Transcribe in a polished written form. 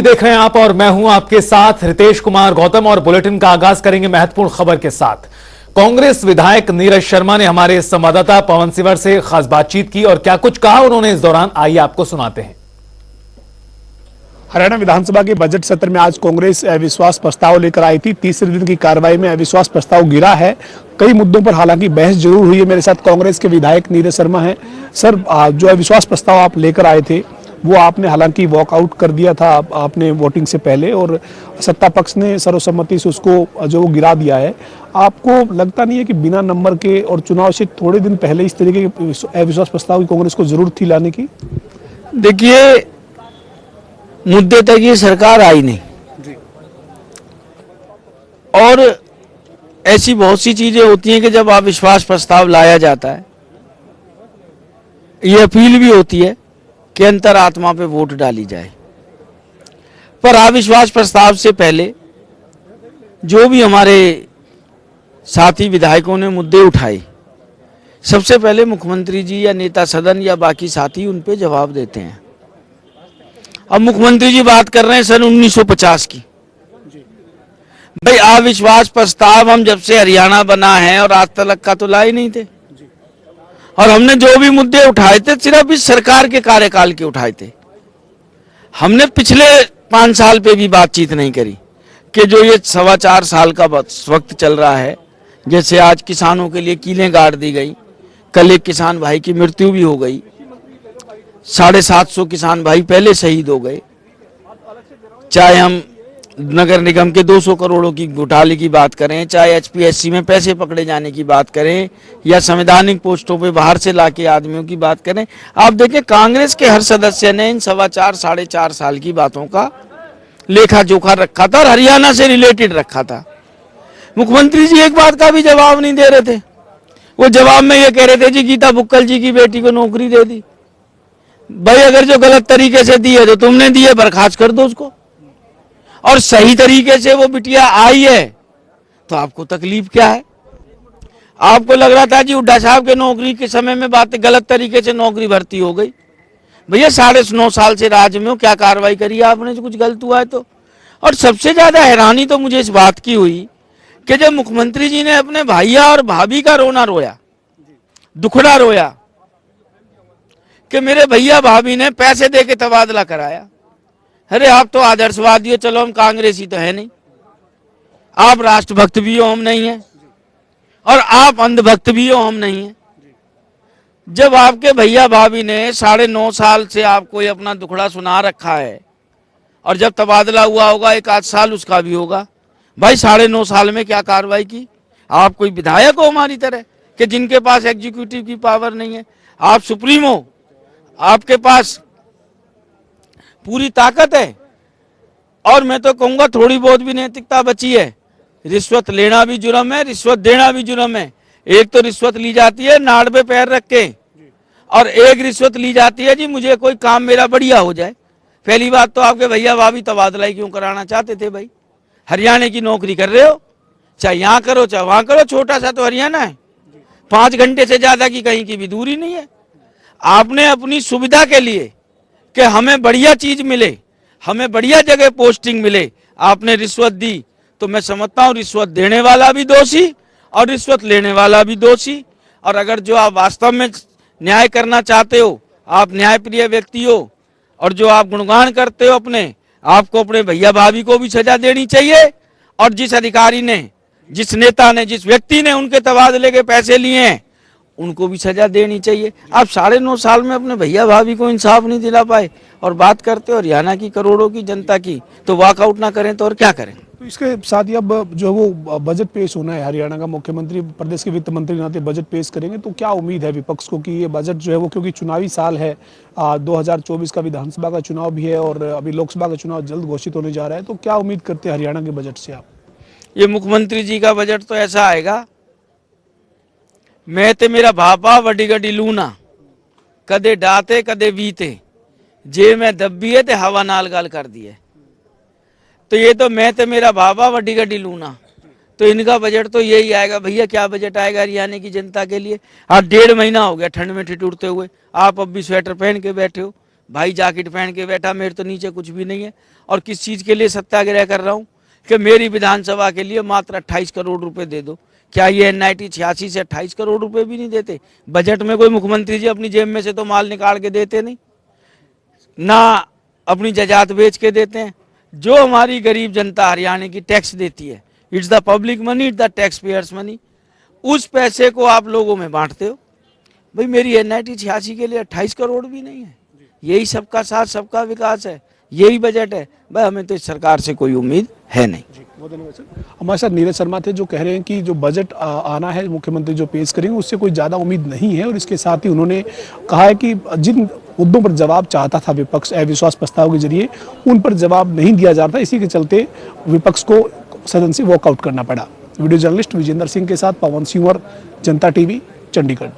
देख रहे हैं आप और मैं हूं आपके साथ रितेश कुमार गौतम और बुलेटिन का आगाज करेंगे महत्वपूर्ण खबर के साथ। कांग्रेस विधायक नीरज शर्मा ने हमारे संवाददाता पवन सिवर से खास बातचीत की और क्या कुछ कहा उन्होंने इस दौरान, आइए आपको सुनाते हैं। हरियाणा विधानसभा के बजट सत्र में आज कांग्रेस अविश्वास प्रस्ताव लेकर आई थी। तीसरे दिन की कार्रवाई में अविश्वास प्रस्ताव गिरा है। कई मुद्दों पर हालांकि बहस जरूर हुई है। मेरे साथ कांग्रेस के विधायक नीरज शर्मा हैं। सर, जो अविश्वास प्रस्ताव आप लेकर आए थे वो आपने हालांकि वॉकआउट कर दिया था आपने वोटिंग से पहले, और सत्ता पक्ष ने सर्वसम्मति से उसको जो गिरा दिया है। आपको लगता नहीं है कि बिना नंबर के और चुनाव से थोड़े दिन पहले इस तरीके के अविश्वास प्रस्ताव की कांग्रेस को जरूरत थी लाने की? देखिए, मुद्दे तक ये सरकार आई नहीं जी। और ऐसी बहुत सी चीजें होती हैं कि जब अविश्वास प्रस्ताव लाया जाता है, ये अपील भी होती है कि अंतरात्मा पे वोट डाली जाए। पर अविश्वास प्रस्ताव से पहले जो भी हमारे साथी विधायकों ने मुद्दे उठाए, सबसे पहले मुख्यमंत्री जी या नेता सदन या बाकी साथी उन पे जवाब देते हैं। अब मुख्यमंत्री जी बात कर रहे हैं सन 1950 की। भाई, अविश्वास प्रस्ताव हम जब से हरियाणा बना है और आज तक का तो लाए नहीं थे, और हमने जो भी मुद्दे उठाए थे सिर्फ इस सरकार के कार्यकाल के उठाए थे। हमने पिछले 5 साल पे भी बातचीत नहीं करी कि जो ये 4.25 साल का वक्त चल रहा है। जैसे आज किसानों के लिए कीलें गाड़ दी गई, कल एक किसान भाई की मृत्यु भी हो गई, 750 किसान भाई पहले शहीद हो गए। चाहे हम नगर निगम के 200 करोड़ों की घोटाले की बात करें, चाहे एचपीएससी में पैसे पकड़े जाने की बात करें, या संवैधानिक पोस्टों पे बाहर से लाके आदमियों की बात करें, आप देखें कांग्रेस के हर सदस्य ने इन 4.25 साल की बातों का लेखा जोखा रखा था और हरियाणा से रिलेटेड रखा था। मुख्यमंत्री जी एक बात का भी जवाब नहीं दे रहे थे। वो जवाब में ये कह रहे थे जी गीता बुक्कल जी की बेटी को नौकरी दे दी। भाई, अगर जो गलत तरीके से दी है तो तुमने दी है, बर्खास्त कर दो उसको। और सही तरीके से वो बिटिया आई है तो आपको तकलीफ क्या है? आपको लग रहा था जी हुड्डा साहब के नौकरी के समय में बातें गलत तरीके से नौकरी भर्ती हो गई। भैया, 9.5 साल से राज्य में क्या कार्रवाई करी आपने जो कुछ गलत हुआ है तो? और सबसे ज्यादा हैरानी तो मुझे इस बात की हुई कि जब मुख्यमंत्री जी ने अपने भैया और भाभी का रोना रोया, दुखड़ा रोया कि मेरे भैया भाभी ने पैसे दे के तबादला कराया। अरे, आप तो आदर्शवादी हो, चलो हम कांग्रेसी तो है नहीं, आप राष्ट्रभक्त भी हो, हम नहीं है, और आप अंधभक्त भी हो, हम नहीं है। जब आपके भैया भाभी ने 9.5 साल से आपको ये अपना दुखड़ा सुना रखा है, और जब तबादला हुआ होगा 1 आध साल उसका भी होगा, भाई 9.5 साल में क्या कार्रवाई की? आप कोई विधायक हो हमारी तरह कि जिनके पास एग्जीक्यूटिव की पावर नहीं है? आप सुप्रीम हो, आपके पास पूरी ताकत है। और मैं तो कहूंगा थोड़ी बहुत भी नैतिकता बची है। रिश्वत लेना भी जुर्म है, रिश्वत देना भी जुर्म है। एक तो रिश्वत ली जाती है नाड़ पे पैर रख के, और एक रिश्वत ली जाती है जी मुझे कोई काम मेरा बढ़िया हो जाए। पहली बात तो आपके भैया भाभी तबादला ही क्यों कराना चाहते थे? भाई, हरियाणा की नौकरी कर रहे हो, चाहे यहाँ करो चाहे वहां करो, छोटा सा तो हरियाणा है, 5 घंटे से ज्यादा की कहीं की भी दूरी नहीं है। आपने अपनी सुविधा के लिए कि हमें बढ़िया चीज मिले, हमें बढ़िया जगह पोस्टिंग मिले, आपने रिश्वत दी। तो मैं समझता हूं रिश्वत देने वाला भी दोषी और रिश्वत लेने वाला भी दोषी। और अगर जो आप वास्तव में न्याय करना चाहते हो, आप न्यायप्रिय व्यक्ति हो, और जो आप गुणगान करते हो अपने, आपको अपने भैया भाभी को भी सजा देनी चाहिए। और जिस अधिकारी ने, जिस नेता ने, जिस व्यक्ति ने उनके तबादले के पैसे लिए हैं, उनको भी सजा देनी चाहिए। आप 9.5 साल में अपने भैया भाभी को इंसाफ नहीं दिला पाए और बात करते हो हरियाणा की करोड़ों की जनता की, तो वॉकआउट ना करें तो और क्या करें? तो इसके साथ ही अब जो वो बजट पेश होना है, हरियाणा का मुख्यमंत्री प्रदेश के वित्त मंत्री नाते बजट पेश करेंगे, तो क्या उम्मीद है विपक्ष को कि ये बजट जो है वो, क्योंकि चुनावी साल है, 2024 का विधानसभा का चुनाव भी है और अभी लोकसभा का चुनाव जल्द घोषित होने जा रहा है, तो क्या उम्मीद करते हैं हरियाणा के बजट से आप? ये मुख्यमंत्री जी का बजट तो ऐसा आएगा, मैं ते मेरा भापा वड्डी गड्डी लूना, कदे डाते कदे बीते, जे मैं दब्बी है ते हवा नाल गाल कर दिए। तो ये तो मैं ते मेरा भापा वड्डी गड्डी लूना, तो इनका बजट तो यही आएगा। भैया, क्या बजट आएगा हरियाणा की जनता के लिए? आज 1.5 महीना हो गया ठंड में ठिठुरते हुए, आप अब भी स्वेटर पहन के बैठे हो। भाई जैकेट पहन के बैठा, मेरे तो नीचे कुछ भी नहीं है। और किस चीज़ के लिए सत्याग्रह कर रहा हूँ कि मेरी विधानसभा के लिए मात्र 28 करोड़ रुपए दे दो। क्या ये NIT 86 से 28 करोड़ रुपए भी नहीं देते? बजट में कोई मुख्यमंत्री जी अपनी जेब में से तो माल निकाल के देते नहीं, ना अपनी जायदाद बेच के देते हैं। जो हमारी गरीब जनता हरियाणा की टैक्स देती है, it's the public money, it's the tax payers money, उस पैसे को आप लोगों में बांटते हो। भाई मेरी NIT 86 के लिए 28 करोड़ भी नहीं है। यही सबका साथ सबका विकास है, यही बजट है। भाई हमें तो इस सरकार से कोई उम्मीद है नहीं। बहुत धन्यवाद सर। हमारे साथ नीरज शर्मा थे जो कह रहे हैं कि जो बजट आना है मुख्यमंत्री जो पेश करेंगे उससे कोई ज़्यादा उम्मीद नहीं है, और इसके साथ ही उन्होंने कहा है कि जिन मुद्दों पर जवाब चाहता था विपक्ष अविश्वास प्रस्ताव के जरिए, उन पर जवाब नहीं दिया जा रहा, इसी के चलते विपक्ष को सदन से वॉकआउट करना पड़ा। वीडियो जर्नलिस्ट विजेंद्र सिंह के साथ पवन सिंह, जनता TV, चंडीगढ़।